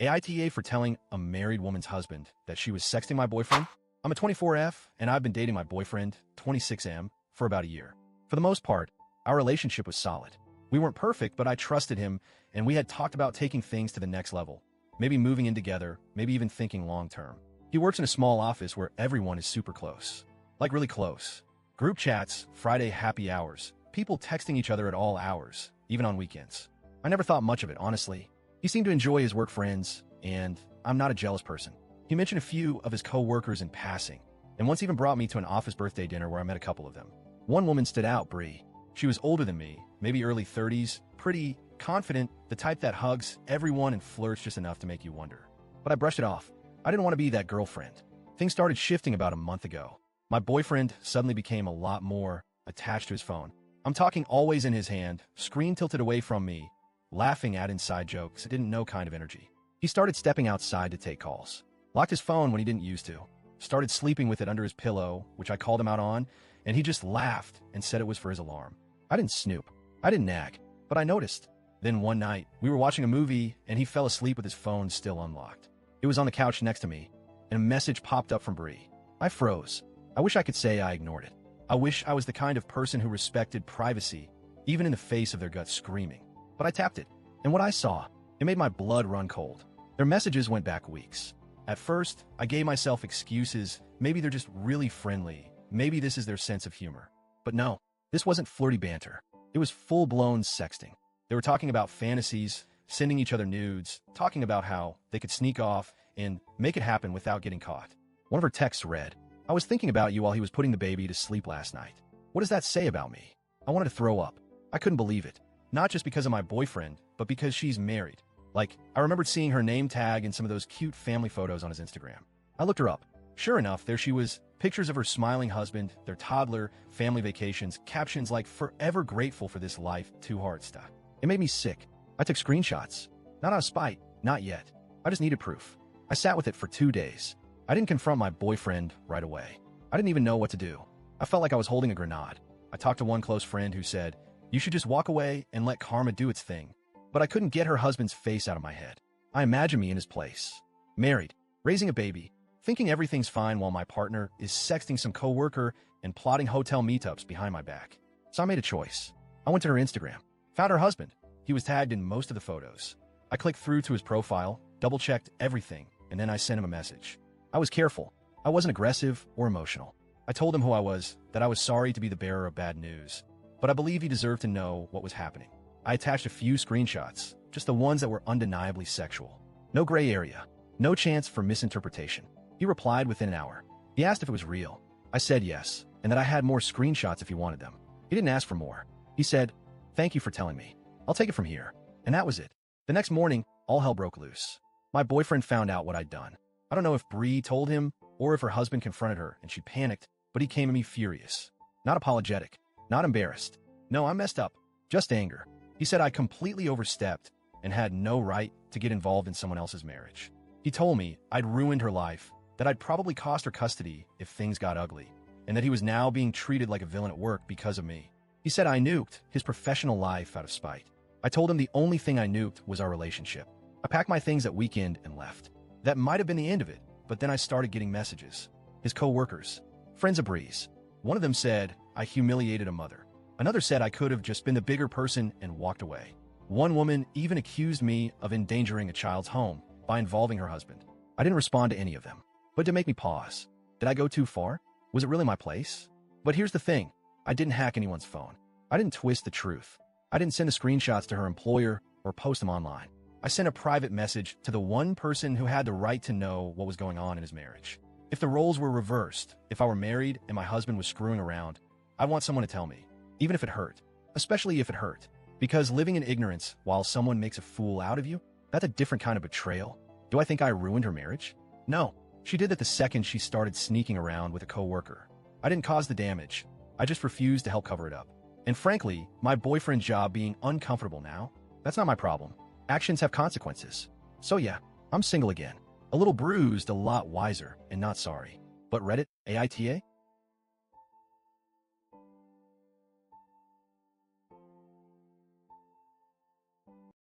AITA for telling a married woman's husband that she was sexting my boyfriend? I'm a 24F, and I've been dating my boyfriend, 26M, for about a year. For the most part, our relationship was solid. We weren't perfect, but I trusted him, and we had talked about taking things to the next level. Maybe moving in together, maybe even thinking long-term. He works in a small office where everyone is super close. Like really close. Group chats, Friday happy hours, people texting each other at all hours, even on weekends. I never thought much of it, honestly. He seemed to enjoy his work friends, and I'm not a jealous person. He mentioned a few of his co-workers in passing, and once even brought me to an office birthday dinner where I met a couple of them. One woman stood out, Bree. She was older than me, maybe early 30s, pretty, confident, the type that hugs everyone and flirts just enough to make you wonder. But I brushed it off. I didn't want to be that girlfriend. Things started shifting about a month ago. My boyfriend suddenly became a lot more attached to his phone. I'm talking always in his hand, screen tilted away from me, laughing at inside jokes, didn't know kind of energy. He started stepping outside to take calls. Locked his phone when he didn't used to. Started sleeping with it under his pillow, which I called him out on, and he just laughed and said it was for his alarm. I didn't snoop. I didn't nag, but I noticed. Then one night, we were watching a movie, and he fell asleep with his phone still unlocked. It was on the couch next to me, and a message popped up from Bree. I froze. I wish I could say I ignored it. I wish I was the kind of person who respected privacy, even in the face of their gut screaming. But I tapped it, and what I saw, it made my blood run cold. Their messages went back weeks. At first, I gave myself excuses. Maybe they're just really friendly. Maybe this is their sense of humor. But no, this wasn't flirty banter. It was full-blown sexting. They were talking about fantasies, sending each other nudes, talking about how they could sneak off and make it happen without getting caught. One of her texts read, "I was thinking about you while he was putting the baby to sleep last night." What does that say about me? I wanted to throw up. I couldn't believe it. Not just because of my boyfriend, but because she's married. Like, I remembered seeing her name tag in some of those cute family photos on his Instagram. I looked her up. Sure enough, there she was. Pictures of her smiling husband, their toddler, family vacations, captions like "forever grateful for this life, too hard stuff." It made me sick. I took screenshots. Not out of spite, not yet. I just needed proof. I sat with it for 2 days. I didn't confront my boyfriend right away. I didn't even know what to do. I felt like I was holding a grenade. I talked to one close friend who said, "You should just walk away and let karma do its thing." But I couldn't get her husband's face out of my head. I imagined me in his place. Married, raising a baby, thinking everything's fine while my partner is sexting some coworker and plotting hotel meetups behind my back. So I made a choice. I went to her Instagram, found her husband. He was tagged in most of the photos. I clicked through to his profile, double-checked everything, and then I sent him a message. I was careful. I wasn't aggressive or emotional. I told him who I was, that I was sorry to be the bearer of bad news, but I believe he deserved to know what was happening. I attached a few screenshots, just the ones that were undeniably sexual. No gray area, no chance for misinterpretation. He replied within an hour. He asked if it was real. I said yes, and that I had more screenshots if he wanted them. He didn't ask for more. He said, "Thank you for telling me. I'll take it from here." And that was it. The next morning, all hell broke loose. My boyfriend found out what I'd done. I don't know if Bree told him or if her husband confronted her and she panicked, but he came at me furious. Not apologetic, not embarrassed. No, I messed up. Just anger. He said I completely overstepped and had no right to get involved in someone else's marriage. He told me I'd ruined her life, that I'd probably cost her custody if things got ugly, and that he was now being treated like a villain at work because of me. He said I nuked his professional life out of spite. I told him the only thing I nuked was our relationship. I packed my things that weekend and left. That might have been the end of it, but then I started getting messages. His co-workers, friends of Bree's. One of them said I humiliated a mother. Another said I could have just been the bigger person and walked away. One woman even accused me of endangering a child's home by involving her husband. I didn't respond to any of them, but to make me pause. Did I go too far? Was it really my place? But here's the thing. I didn't hack anyone's phone. I didn't twist the truth. I didn't send the screenshots to her employer or post them online. I sent a private message to the one person who had the right to know what was going on in his marriage. If the roles were reversed, if I were married and my husband was screwing around, I'd want someone to tell me. Even if it hurt, especially if it hurt. Because living in ignorance while someone makes a fool out of you, that's a different kind of betrayal. Do I think I ruined her marriage? No. She did that the second she started sneaking around with a coworker. I didn't cause the damage. I just refused to help cover it up. And frankly, my boyfriend's job being uncomfortable now, that's not my problem. Actions have consequences. So yeah, I'm single again. A little bruised, a lot wiser, and not sorry. But Reddit, AITA?